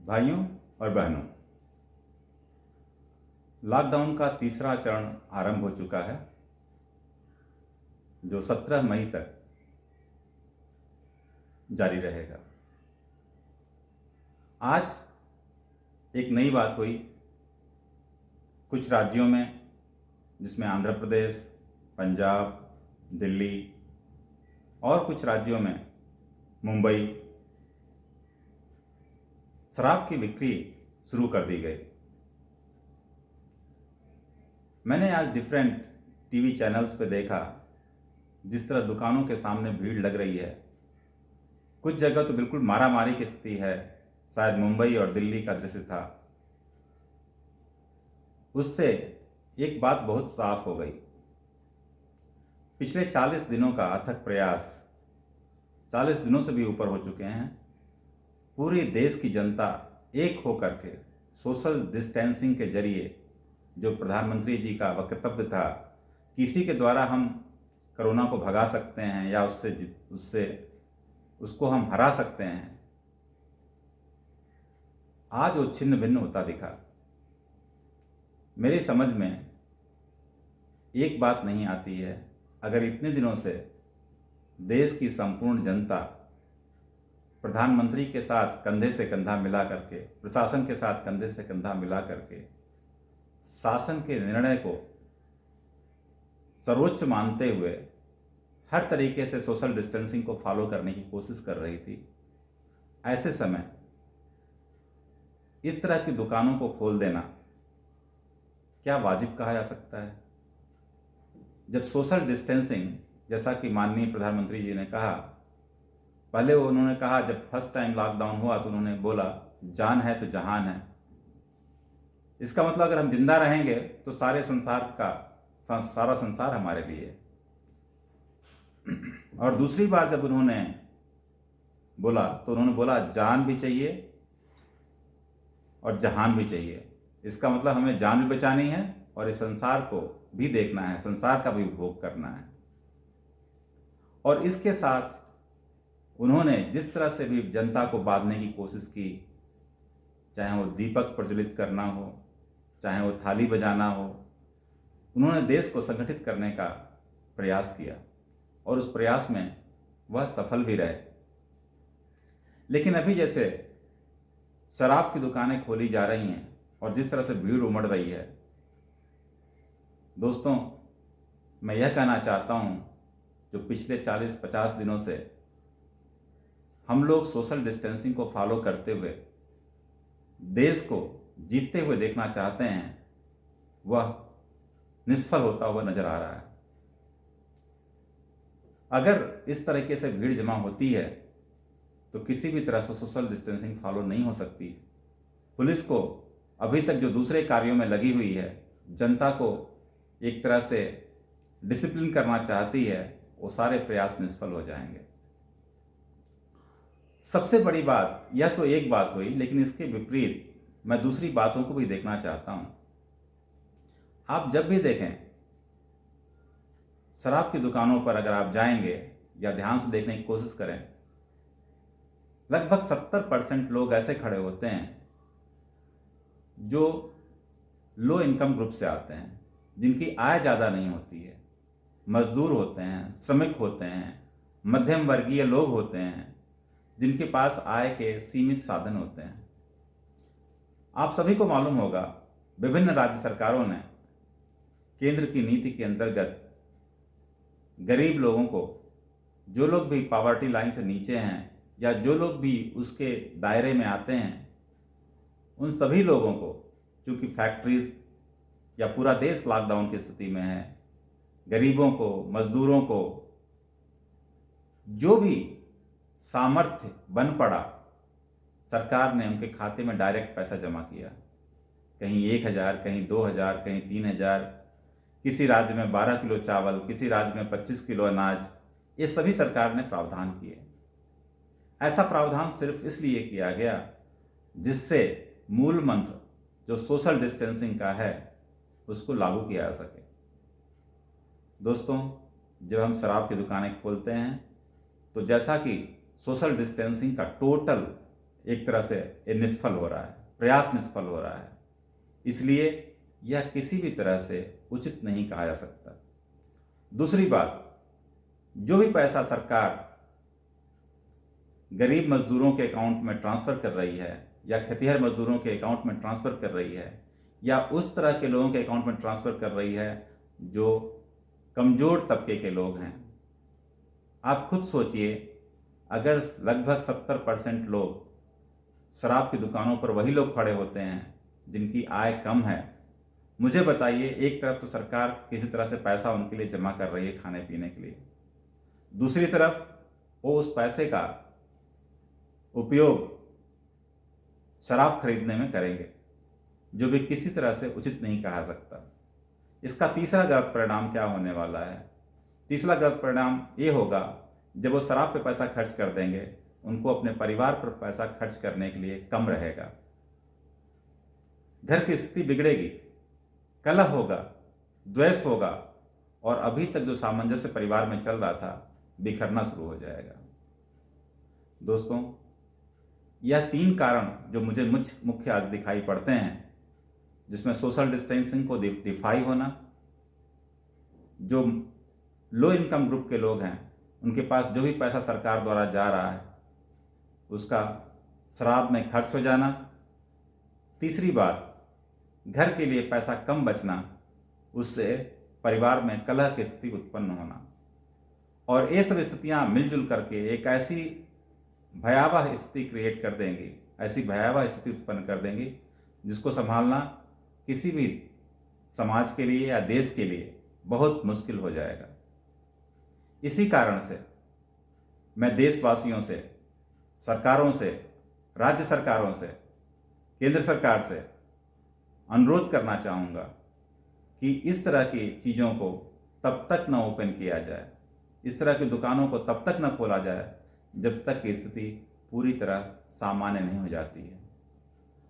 भाइयों और बहनों, लॉकडाउन का तीसरा चरण आरंभ हो चुका है, जो 17 मई तक जारी रहेगा। आज एक नई बात हुई कुछ राज्यों में, जिसमें आंध्र प्रदेश, पंजाब, दिल्ली और कुछ राज्यों में मुंबई, शराब की बिक्री शुरू कर दी गई। मैंने आज डिफरेंट टीवी चैनल्स पे देखा जिस तरह दुकानों के सामने भीड़ लग रही है। कुछ जगह तो बिल्कुल मारामारी की स्थिति है, शायद मुंबई और दिल्ली का दृश्य था। उससे एक बात बहुत साफ हो गई। पिछले 40 दिनों का अथक प्रयास, 40 दिनों से भी ऊपर हो चुके हैं, पूरी देश की जनता एक होकर के सोशल डिस्टेंसिंग के जरिए, जो प्रधानमंत्री जी का वक्तव्य था, किसी के द्वारा हम कोरोना को भगा सकते हैं या उसको हम हरा सकते हैं, आज वो छिन्न भिन्न होता दिखा। मेरी समझ में एक बात नहीं आती है, अगर इतने दिनों से देश की संपूर्ण जनता प्रधानमंत्री के साथ कंधे से कंधा मिला करके, प्रशासन के साथ कंधे से कंधा मिला करके शासन के निर्णय को सर्वोच्च मानते हुए हर तरीके से सोशल डिस्टेंसिंग को फॉलो करने की कोशिश कर रही थी, ऐसे समय इस तरह की दुकानों को खोल देना क्या वाजिब कहा जा सकता है? जब सोशल डिस्टेंसिंग, जैसा कि माननीय प्रधानमंत्री जी ने कहा, पहले उन्होंने कहा, जब फर्स्ट टाइम लॉकडाउन हुआ तो उन्होंने बोला जान है तो जहान है। इसका मतलब अगर हम जिंदा रहेंगे तो सारा संसार हमारे लिए। और दूसरी बार जब उन्होंने बोला तो उन्होंने बोला जान भी चाहिए और जहान भी चाहिए। इसका मतलब हमें जान भी बचानी है और इस संसार को भी देखना है, संसार का भी उपभोग करना है। और इसके साथ उन्होंने जिस तरह से भी जनता को बांधने की कोशिश की, चाहे वो दीपक प्रज्वलित करना हो, चाहे वो थाली बजाना हो, उन्होंने देश को संगठित करने का प्रयास किया और उस प्रयास में वह सफल भी रहे। लेकिन अभी जैसे शराब की दुकानें खोली जा रही हैं और जिस तरह से भीड़ उमड़ रही है, दोस्तों, मैं यह कहना चाहता हूं, जो पिछले 40-50 दिनों से हम लोग सोशल डिस्टेंसिंग को फॉलो करते हुए देश को जीतते हुए देखना चाहते हैं, वह निष्फल होता हुआ नजर आ रहा है। अगर इस तरीके से भीड़ जमा होती है तो किसी भी तरह से सोशल डिस्टेंसिंग फॉलो नहीं हो सकती। पुलिस को अभी तक जो दूसरे कार्यों में लगी हुई है, जनता को एक तरह से डिसिप्लिन करना चाहती है, वो सारे प्रयास निष्फल हो जाएंगे। सबसे बड़ी बात, यह तो एक बात हुई, लेकिन इसके विपरीत मैं दूसरी बातों को भी देखना चाहता हूं। आप जब भी देखें, शराब की दुकानों पर अगर आप जाएंगे या ध्यान से देखने की कोशिश करें, लगभग 70% लोग ऐसे खड़े होते हैं जो लो इनकम ग्रुप से आते हैं, जिनकी आय ज़्यादा नहीं होती है, मजदूर होते हैं, श्रमिक होते हैं, मध्यम वर्गीय लोग होते हैं, जिनके पास आय के सीमित साधन होते हैं। आप सभी को मालूम होगा, विभिन्न राज्य सरकारों ने केंद्र की नीति के अंतर्गत गरीब लोगों को, जो लोग भी पॉवर्टी लाइन से नीचे हैं या जो लोग भी उसके दायरे में आते हैं, उन सभी लोगों को, चूंकि फैक्ट्रीज या पूरा देश लॉकडाउन की स्थिति में है, गरीबों को, मजदूरों को जो भी सामर्थ्य बन पड़ा, सरकार ने उनके खाते में डायरेक्ट पैसा जमा किया। कहीं 1,000, कहीं 2,000, कहीं 3,000, किसी राज्य में 12 किलो चावल, किसी राज्य में 25 किलो अनाज, ये सभी सरकार ने प्रावधान किए। ऐसा प्रावधान सिर्फ इसलिए किया गया जिससे मूल मंत्र जो सोशल डिस्टेंसिंग का है उसको लागू किया जा सके। दोस्तों, जब हम शराब की दुकानें खोलते हैं तो जैसा कि सोशल डिस्टेंसिंग का टोटल एक तरह से ये निष्फल हो रहा है, प्रयास निष्फल हो रहा है। इसलिए यह किसी भी तरह से उचित नहीं कहा जा सकता। दूसरी बात, जो भी पैसा सरकार गरीब मजदूरों के अकाउंट में ट्रांसफ़र कर रही है या खेतिहर मजदूरों के अकाउंट में ट्रांसफ़र कर रही है या उस तरह के लोगों के अकाउंट में ट्रांसफ़र कर रही है जो कमज़ोर तबके के लोग हैं। आप खुद सोचिए, अगर लगभग 70% लोग शराब की दुकानों पर वही लोग खड़े होते हैं जिनकी आय कम है, मुझे बताइए, एक तरफ तो सरकार किसी तरह से पैसा उनके लिए जमा कर रही है खाने पीने के लिए, दूसरी तरफ वो उस पैसे का उपयोग शराब खरीदने में करेंगे, जो भी किसी तरह से उचित नहीं कहा सकता। इसका तीसरा गलत परिणाम क्या होने वाला है? तीसरा गलत परिणाम ये होगा, जब वो शराब पे पैसा खर्च कर देंगे, उनको अपने परिवार पर पैसा खर्च करने के लिए कम रहेगा, घर की स्थिति बिगड़ेगी, कलह होगा, द्वेष होगा और अभी तक जो सामंजस्य परिवार में चल रहा था बिखरना शुरू हो जाएगा। दोस्तों, यह 3 कारण जो मुझे मुख्य आज दिखाई पड़ते हैं, जिसमें सोशल डिस्टेंसिंग को डिफाई होना, जो लो इनकम ग्रुप के लोग हैं उनके पास जो भी पैसा सरकार द्वारा जा रहा है उसका शराब में खर्च हो जाना, तीसरी बात, घर के लिए पैसा कम बचना, उससे परिवार में कलह की स्थिति उत्पन्न होना, और ये सब स्थितियाँ मिलजुल करके एक ऐसी भयावह स्थिति क्रिएट कर देंगी, ऐसी भयावह स्थिति उत्पन्न कर देंगी जिसको संभालना किसी भी समाज के लिए या देश के लिए बहुत मुश्किल हो जाएगा। इसी कारण से मैं देशवासियों से, सरकारों से, राज्य सरकारों से, केंद्र सरकार से अनुरोध करना चाहूँगा कि इस तरह की चीज़ों को तब तक न ओपन किया जाए, इस तरह की दुकानों को तब तक न खोला जाए जब तक की स्थिति पूरी तरह सामान्य नहीं हो जाती है।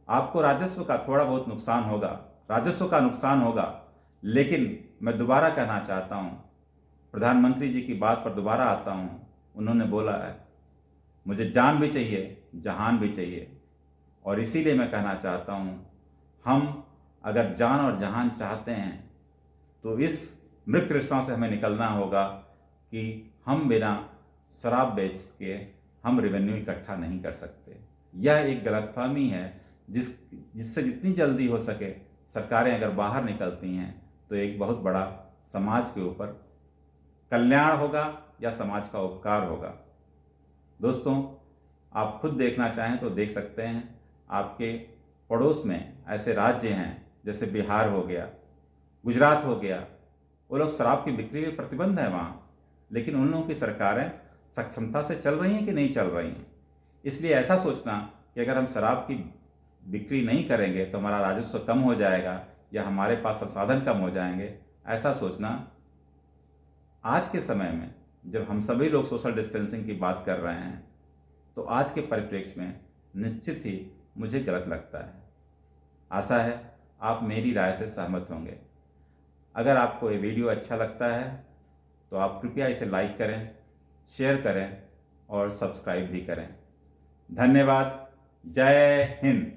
आपको राजस्व का थोड़ा बहुत नुकसान होगा, राजस्व का नुकसान होगा, लेकिन मैं दोबारा कहना चाहता हूँ, प्रधानमंत्री जी की बात पर दोबारा आता हूँ। उन्होंने बोला है, मुझे जान भी चाहिए, जहान भी चाहिए, और इसीलिए मैं कहना चाहता हूँ, हम अगर जान और जहान चाहते हैं तो इस मृत तृष्णा से हमें निकलना होगा कि हम बिना शराब बेच के हम रेवेन्यू इकट्ठा नहीं कर सकते। यह एक गलतफहमी है जिससे जितनी जल्दी हो सके सरकारें अगर बाहर निकलती हैं तो एक बहुत बड़ा समाज के ऊपर कल्याण होगा या समाज का उपकार होगा। दोस्तों, आप खुद देखना चाहें तो देख सकते हैं, आपके पड़ोस में ऐसे राज्य हैं जैसे बिहार हो गया, गुजरात हो गया, वो लोग शराब की बिक्री में प्रतिबंध है वहाँ, लेकिन उन लोगों की सरकारें सक्षमता से चल रही हैं कि नहीं चल रही हैं। इसलिए ऐसा सोचना कि अगर हम शराब की बिक्री नहीं करेंगे तो हमारा राजस्व कम हो जाएगा या हमारे पास संसाधन कम हो जाएंगे, ऐसा सोचना आज के समय में जब हम सभी लोग सोशल डिस्टेंसिंग की बात कर रहे हैं तो आज के परिप्रेक्ष्य में निश्चित ही मुझे गलत लगता है। आशा है आप मेरी राय से सहमत होंगे। अगर आपको ये वीडियो अच्छा लगता है तो आप कृपया इसे लाइक करें, शेयर करें और सब्सक्राइब भी करें। धन्यवाद। जय हिंद।